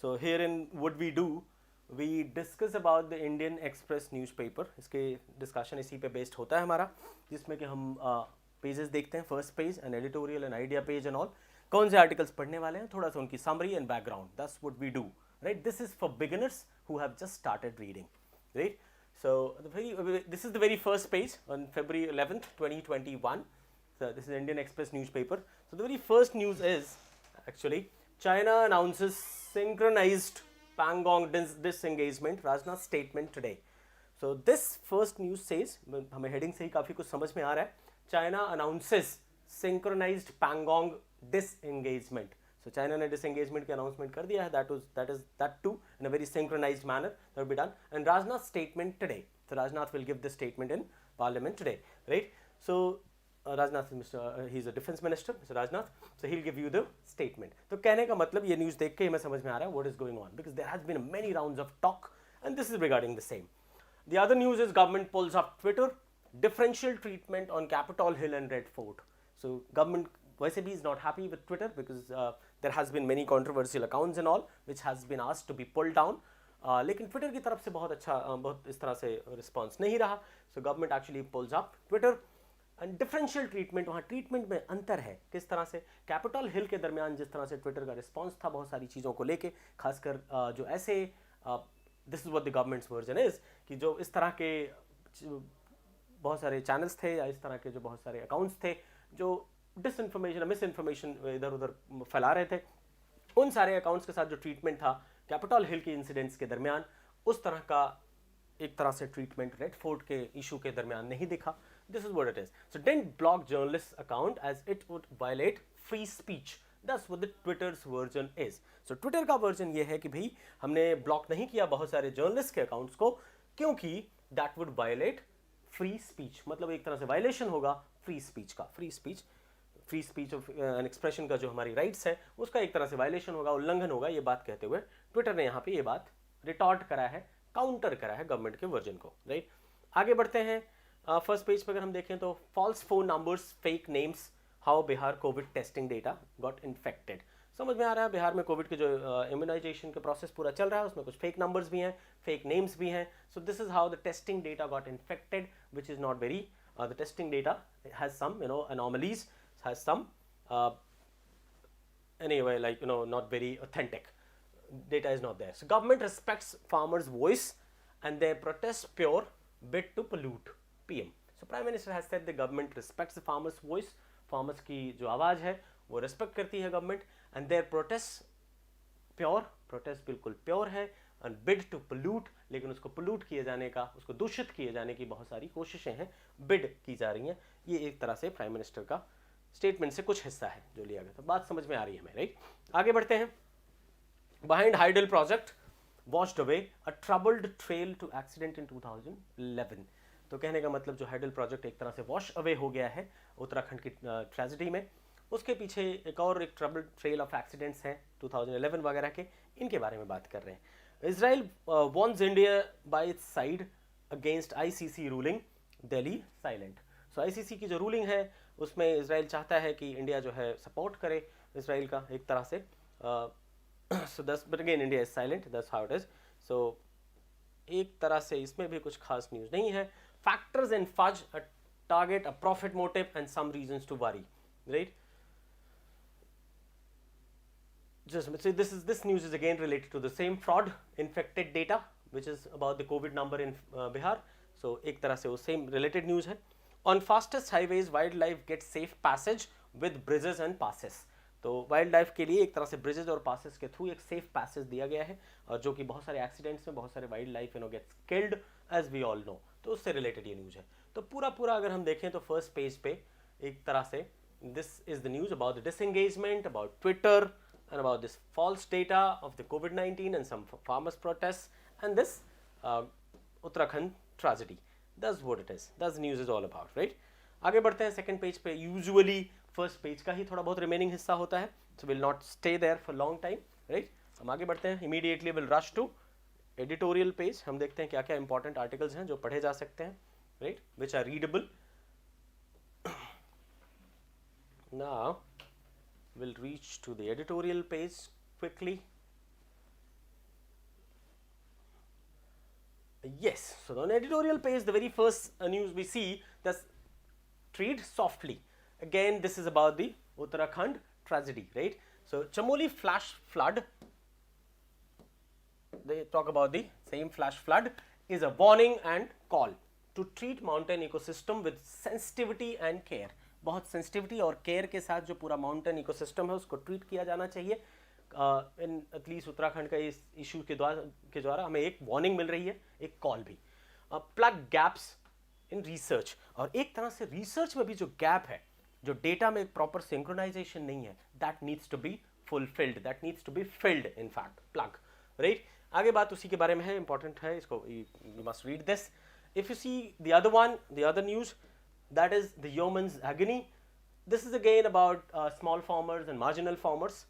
So herein what we do, we discuss about the Indian Express newspaper. इसके discussion इसी पे based होता है हमारा, जिसमें कि हम pages देखते हैं, first page and editorial and idea page and all. कौन से articles पढ़ने वाले हैं, थोड़ा सा उनकी summary and background. That's what we do, right? This is for beginners who have just started reading, right? So this is the very first page on February 11th, 2021. So this is Indian Express newspaper. So the very first news is actually China announces synchronized Pangong disengagement. Rajnath statement today. So this first news says, हमें heading से ही काफी कुछ समझ में आ रहा है. China announces synchronized Pangong disengagement. So China ने disengagement की announcement कर दिया है. That too in a very synchronized manner that will be done. And Rajnath statement today. So Rajnath will give this statement in Parliament today, right? So Rajnath is he's a defense minister, Mr. Rajnath. So he'll give you the statement. तो कहने का मतलब ये news देख के हमें समझ में आ रहा है what is going on, because there has been many rounds of talk and this is regarding the same. The other news is government pulls up Twitter, differential treatment on Capitol Hill and Red Fort. So government वैसे भी is not happy with Twitter because there has been many controversial accounts and all which has been asked to be pulled down. लेकिन Twitter की तरफ से बहुत इस तरह से response नहीं रहा. So government actually pulls up Twitter. And differential treatment, वहाँ ट्रीटमेंट में अंतर है. किस तरह से कैपिटल हिल के दरमियान जिस तरह से ट्विटर का रिस्पांस था बहुत सारी चीज़ों को लेके, खासकर जो ऐसे this is what the governments version is कि जो इस तरह के बहुत सारे चैनल्स थे या इस तरह के जो बहुत सारे अकाउंट्स थे जो डिसइंफॉर्मेशन मिस इन्फॉर्मेशन इधर उधर फैला रहे थे, उन सारे अकाउंट्स के साथ जो ट्रीटमेंट था कैपिटल हिल के इंसिडेंट्स के दरमियान, उस तरह का एक तरह से ट्रीटमेंट रेड फोर्ट के इशू के दरमियान नहीं दिखा. This is what it is. So didn't block journalists account as it would violate free speech. That's what the Twitter's version is. So Twitter का version ये है कि भाई हमने ब्लॉक नहीं किया बहुत सारे जर्नलिस्ट के अकाउंट्स को क्योंकि that would violate free speech. मतलब एक तरह से वायलेशन होगा फ्री स्पीच का. Free speech of an expression का जो हमारी राइट्स है उसका एक तरह से वायलेशन होगा, उल्लंघन होगा. ये बात कहते हुए ट्विटर ने यहाँ पे ये बात रिटॉर्ट करा है, काउंटर करा है गवर्नमेंट के वर्जन को, राइट. आगे बढ़ते हैं. फर्स्ट पेज पर अगर हम देखें तो false phone numbers, fake names, how Bihar covid testing data got infected. समझ में आ रहा है बिहार में कोविड के जो इम्यूनाइजेशन का प्रोसेस पूरा चल रहा है उसमें कुछ फेक नंबर्स भी हैं, फेक नेम्स भी हैं. So this is how the testing data got infected which is not very the testing data has some anomalies, has some anyway not very authentic. Data is not there. So government respects farmers' voice and their protest pure bid to pollute. PM. So Prime Minister has said the government respects the farmers' voice. Farmers की जो आवाज़ है वो respect करती है government and their protest pure, protest बिल्कुल pure है and bid to pollute, लेकिन उसको pollute किए जाने का, उसको दूषित किए जाने की बहुत सारी कोशिशें हैं, bid की जा रही हैं. ये एक तरह से Prime Minister का स्टेटमेंट से कुछ हिस्सा है जो लिया गया. तो बात समझ में आ रही है हमें, राइट. आगे बढ़ते हैं. Behind Hydel project washed away a troubled trail to accident in 2011. तो कहने का मतलब जो हाइडल प्रोजेक्ट एक तरह से वॉश अवे हो गया है उत्तराखंड की ट्रेजेडी में, उसके पीछे एक ट्रबल्ड ट्रेल ऑफ एक्सीडेंट्स हैं 2011 वगैरह के, इनके बारे में बात कर रहे हैं. Israel warns India by its side against ICC ruling, Delhi silent. So ICC की जो रूलिंग है उसमें इजराइल चाहता है कि इंडिया जो है सपोर्ट करे इसराइल का एक तरह से. So this but again India is silent, that's how it is. So एक तरह से इसमें भी कुछ खास न्यूज़ नहीं है. Factors in fudge target a profit motive and some reasons to worry, right. Just so this news is again related to the same fraud infected data which is about the COVID number in Bihar. So एक तरह से वो same related news है. On fastest highways wildlife gets safe passage with bridges and passes. तो wild life के लिए एक तरह से ब्रिजेज और पासेस के थ्रू एक सेफ पैसेज दिया गया है और जो कि बहुत सारे एक्सीडेंट्स में बहुत सारे wildlife gets killed as we all know. तो उससे रिलेटेड ये न्यूज़ है. तो पूरा अगर हम देखें तो फर्स्ट पेज पे एक तरह से this is the news about the disengagement, about Twitter and about this false data of the कोविड-19 and some farmers protest and this Uttarakhand tragedy. That's what it is, that's the news is all about, right. आगे बढ़ते हैं. Second page पे usually first page का ही थोड़ा बहुत remaining हिस्सा होता है, so will not stay there for long time, right. हम आगे बढ़ते हैं. Immediately will rush to editorial page. हम देखते हैं क्या क्या इंपॉर्टेंट आर्टिकल्स हैं जो पढ़े जा सकते हैं, right, which are readable. Now will reach to the editorial page quickly. Yes, so on editorial page, the very first news we see that's tread softly. Again, this is about the Uttarakhand tragedy, right? So Chamoli flash flood, they talk about the same flash flood, is a warning and call to treat mountain ecosystem with sensitivity and care. बहुत sensitivity और care के साथ जो पूरा mountain ecosystem है उसको treat किया जाना चाहिए. इन एटलीस्ट उत्तराखंड का इस इशू के द्वारा हमें एक वार्निंग मिल रही है, एक कॉल भी. प्लग गैप्स इन रिसर्च, और एक तरह से रिसर्च में भी जो गैप है, जो डेटा में प्रॉपर सिंक्रोनाइजेशन नहीं है, that needs to be fulfilled, that needs to be filled in fact. Plug, right. आगे बात उसी के बारे में है, इंपॉर्टेंट है, इसको you must read this. If you see the other one, the other news, that is the humans agony. This is again about small farmers and marginal farmers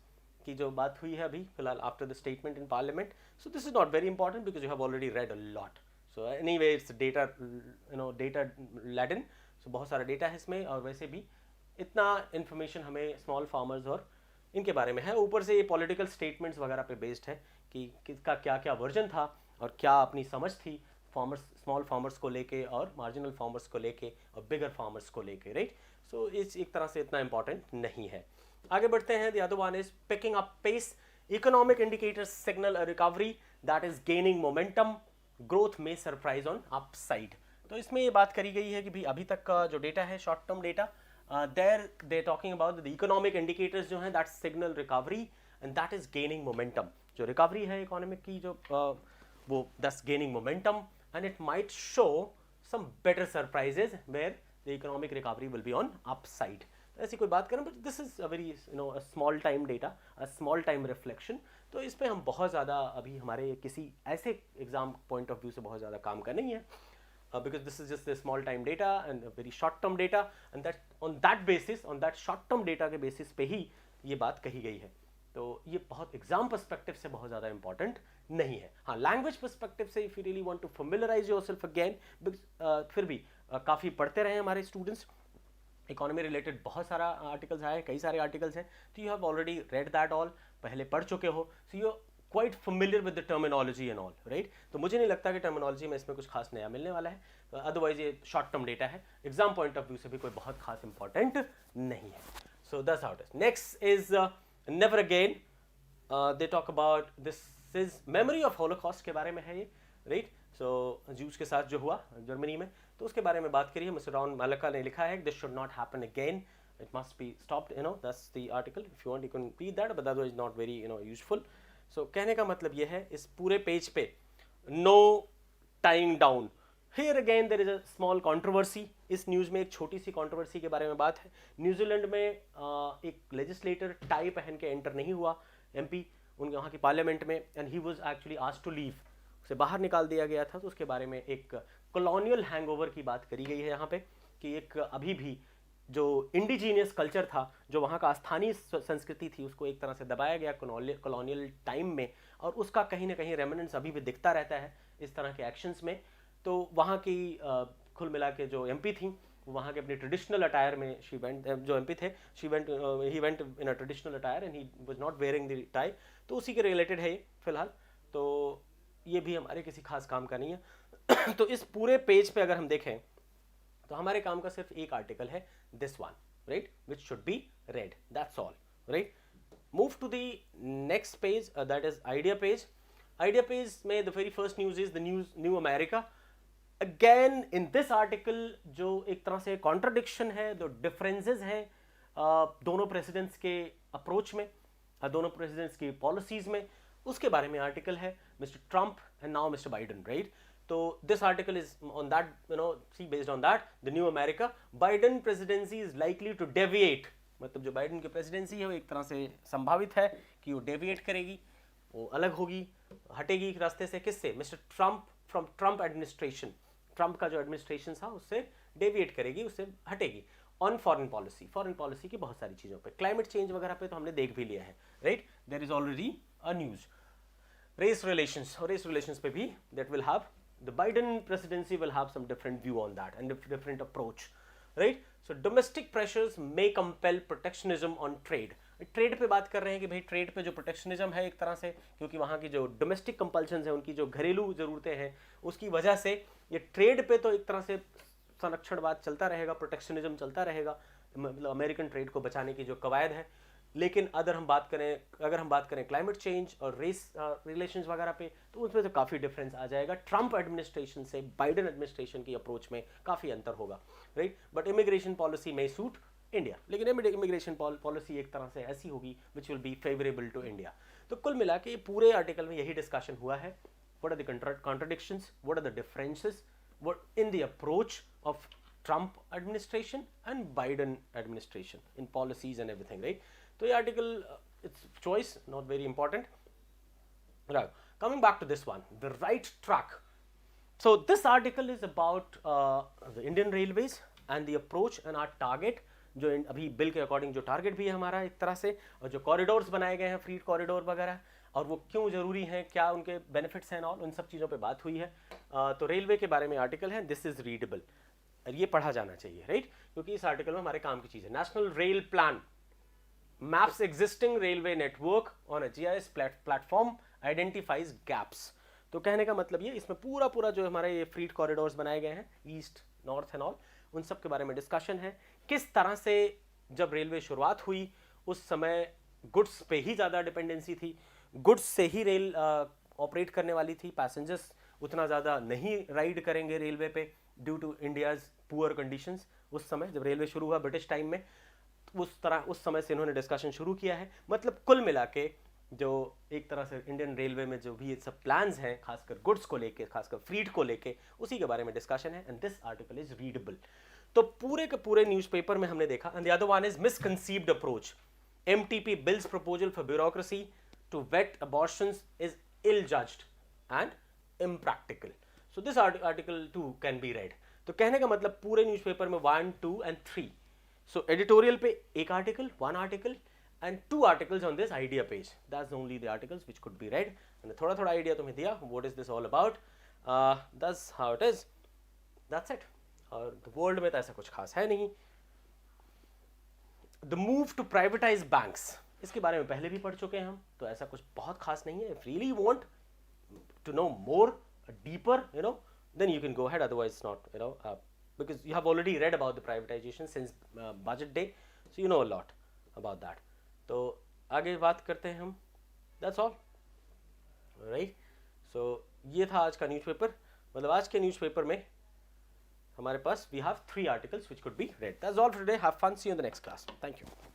की जो बात हुई है अभी फिलहाल after the statement in parliament. So this is not very important because you have already read a lot. So anyway it's data, you know, data laden. So बहुत सारा data है इसमें, और वैसे भी इतना इन्फॉर्मेशन हमें स्मॉल फार्मर्स और इनके बारे में है. ऊपर से ये पॉलिटिकल स्टेटमेंट्स वगैरह पे बेस्ड है कि किसका क्या क्या वर्जन था और क्या अपनी समझ थी फार्मर्स, स्मॉल फार्मर्स को लेके और मार्जिनल फार्मर्स को लेके और बिगर फार्मर्स को लेके, राइट. सो इस एक तरह से इतना इंपॉर्टेंट नहीं है. आगे बढ़ते हैं. The other one is picking up pace, economic indicators signal a recovery that is gaining momentum, growth में सरप्राइज ऑन अपसाइड. तो इसमें ये बात करी गई है कि भी अभी तक का जो डेटा है, short term data, there they talking about the economic indicators जो हैं that signal recovery and that is gaining momentum. जो रिकवरी है इकोनॉमिक की, जो वो that's gaining momentum and it might show some better surprises where the economic recovery will be on upside. ऐसी कोई बात करें, but this is a very, you know, a small time data, a small time reflection. तो इस पर हम बहुत ज़्यादा अभी हमारे किसी ऐसे एग्जाम पॉइंट ऑफ व्यू से बहुत ज़्यादा काम का नहीं है, because this is just small time data and very short term data, and that on that basis, on that short term data के बेसिस पे ही ये बात कही गई है. तो ये बहुत एग्जाम पर्सपेक्टिव से बहुत ज़्यादा इंपॉर्टेंट नहीं है. हाँ, लैंग्वेज पर्सपेक्टिव से if you really want to familiarise yourself again, फिर भी काफ़ी पढ़ते रहे हमारे स्टूडेंट्स. इकोनॉमी रिलेटेड बहुत सारा आर्टिकल्स आए, कई सारे आर्टिकल्स हैं, तो you have already read that all, पहले पढ़ चुके हो, so you quite familiar with the terminology and all, right. तो मुझे नहीं लगता कि टर्मिनोलॉजी में इसमें कुछ खास नया मिलने वाला है. अदरवाइज ये शॉर्ट टर्म डेटा है, एग्जाम पॉइंट ऑफ व्यू से भी कोई बहुत खास इंपॉर्टेंट नहीं है. So that's how it is. Next is never again. They talk about, this is memory of Holocaust के बारे में है ये, राइट. सो ज्यूज के साथ जो हुआ जर्मनी में, तो उसके बारे में बात करिए. मिस्टर रॉन मालका ने लिखा है, this should not happen again, it must be stopped, you know, that's the article. If you want you can read that, but that is not very, you know, useful. So कहने का मतलब ये है, इस पूरे पेज पे no time down. Here again there is a small controversy. इस news में एक छोटी सी कंट्रोवर्सी के बारे में बात है. न्यूजीलैंड में एक लेजिस्लेटर टाई पहन के एंटर नहीं हुआ, एमपी, उनके वहाँ की पार्लियामेंट में, and he was actually asked to leave, उसे बाहर निकाल दिया गया था. तो उसके बारे में एक कॉलोनियल हैंगओवर की बात करी गई है यहाँ पे, कि एक अभी भी जो इंडिजीनियस कल्चर था, जो वहाँ का स्थानीय संस्कृति थी, उसको एक तरह से दबाया गया कॉलोनियल टाइम में, और उसका कहीं ना कहीं रेमिनेंस अभी भी दिखता रहता है इस तरह के एक्शंस में. तो वहाँ की कुल मिला के जो एमपी थी, वहाँ के अपने ट्रेडिशनल अटायर में शी वेंट, जो एमपी थे, he went in a traditional attire and he was not wearing the tie. तो उसी के रिलेटेड है ये फिलहाल. तो ये भी हमारे किसी खास काम का नहीं है. तो इस पूरे पेज पे अगर हम देखें तो हमारे काम का सिर्फ एक आर्टिकल है, this one, right, which should be read, that's all, right. Move to the next page, that is idea page. Idea page में the very first news is the new America. Again in this article जो एक तरह से contradiction है, दो differences हैं दोनों presidents के अप्रोच में, दोनों प्रेसिडेंट्स की पॉलिसीज में, उसके बारे में आर्टिकल है. Mister Trump and now mister Biden, right. तो this article is on that, you know, see based on that the new America. Biden presidency is likely to deviate, मतलब जो बाइडन की प्रेसिडेंसी है वो एक तरह से संभावित है कि वो डेविएट करेगी, वो अलग होगी, हटेगी रास्ते से. किससे? Mister Trump, from Trump administration, Trump का जो एडमिनिस्ट्रेशन था उससे डेविएट करेगी, उससे हटेगी. ऑन फॉरेन पॉलिसी की बहुत सारी चीज़ों पे, क्लाइमेट चेंज वगैरह पे तो हमने देख भी लिया है, right. There is already a news. Race relations पे भी that will have, the Biden presidency will have some different view on that and different approach, right. So domestic pressures may compel protectionism on trade. Trade पे बात कर रहे हैं कि भाई trade पे जो प्रोटेक्शनिज्म है एक तरह से, क्योंकि वहाँ की जो डोमेस्टिक कंपल्शंस हैं, उनकी जो घरेलू ज़रूरतें हैं, उसकी वजह से ये ट्रेड पे तो एक तरह से संरक्षणवाद चलता रहेगा, प्रोटेक्शनिज्म चलता रहेगा, मतलब अमेरिकन ट्रेड को बचाने की जो कवायद है। लेकिन अगर हम बात करें क्लाइमेट चेंज और रेस रिलेशंस वगैरह पे, तो उसमें तो काफ़ी डिफरेंस आ जाएगा। ट्रंप एडमिनिस्ट्रेशन से बाइडेन एडमिनिस्ट्रेशन की अप्रोच में काफ़ी अंतर होगा, राइट। बट इमिग्रेशन पॉलिसी में सूट इंडिया, लेकिन इमिग्रेशन पॉलिसी एक तरह से ऐसी होगी which will be favourable to India. तो कुल मिला के पूरे आर्टिकल में यही डिस्कशन हुआ है। What are the contradictions, what are the differences what in the approach of Trump administration and Biden administration in policies and everything, right? So, the article, it's choice, not very important. Right. Coming back to this one, the right track. So, this article is about the Indian Railways and the approach and our target. जो अभी bill के according जो target भी है हमारा एक तरह से, और जो कॉरिडोर्स बनाए गए हैं, फ्रीट कॉरिडोर वगैरह, और वो क्यों ज़रूरी हैं, क्या उनके बेनिफिट्स हैं ऑल, उन सब चीज़ों पे बात हुई है। तो रेलवे के बारे में आर्टिकल है, दिस इज़ रीडेबल, ये पढ़ा जाना चाहिए, राइट, क्योंकि इस आर्टिकल में हमारे काम की चीज़ है। National rail plan maps existing railway network on a GIS platform, identifies gaps. तो कहने का मतलब ये, इसमें पूरा जो हमारे ये फ्रीट कॉरिडोर्स बनाए गए हैं, ईस्ट नॉर्थ एंड ऑल, उन सब के बारे में डिस्कशन है। किस तरह से जब रेलवे शुरुआत हुई उस समय गुड्स पे ही ज़्यादा डिपेंडेंसी थी, गुड्स से ही रेल ऑपरेट करने वाली थी, पैसेंजर्स उतना ज़्यादा नहीं राइड करेंगे रेलवे पे due to India's poor conditions. उस समय जब रेलवे शुरू हुआ ब्रिटिश टाइम में, उस समय से इन्होंने डिस्कशन शुरू किया है। मतलब कुल मिला के जो एक तरह से इंडियन रेलवे में जो भी ये सब प्लान्स हैं, खासकर गुड्स को लेके, खासकर फ्रीट को लेके, उसी के बारे में डिस्कशन है। And this article is readable. तो पूरे के पूरे न्यूज़पेपर में हमने देखा। And the other one is misconceived approach, MTP bill's proposal for bureaucracy to vet abortions is ill judged and impractical. So this article 2 can be read. तो कहने का मतलब पूरे न्यूज़पेपर में 1, 2 and 3, सो एडिटोरियल पे एक article, 1 article and 2 articles on this idea page. That's only the articles which could be read. And थोड़ा idea तुम्हें दिया, what is this all about? That's how it is. That's it. और the world में तो ऐसा कुछ खास है नहीं। The move to privatize banks, इसके बारे में पहले भी पढ़ चुके हैं हम, तो ऐसा कुछ बहुत खास नहीं है। If really you want to know more, deeper, then you can go ahead. Otherwise, it's not, because you have already read about the privatization since budget day, so you know a lot about that. तो आगे बात करते हैं हम। That's all, right? So ये था आज का न्यूज़पेपर। मतलब आज के न्यूज़पेपर में हमारे पास we have 3 articles which could be read. That's all for today. Have fun. See you in the next class. Thank you.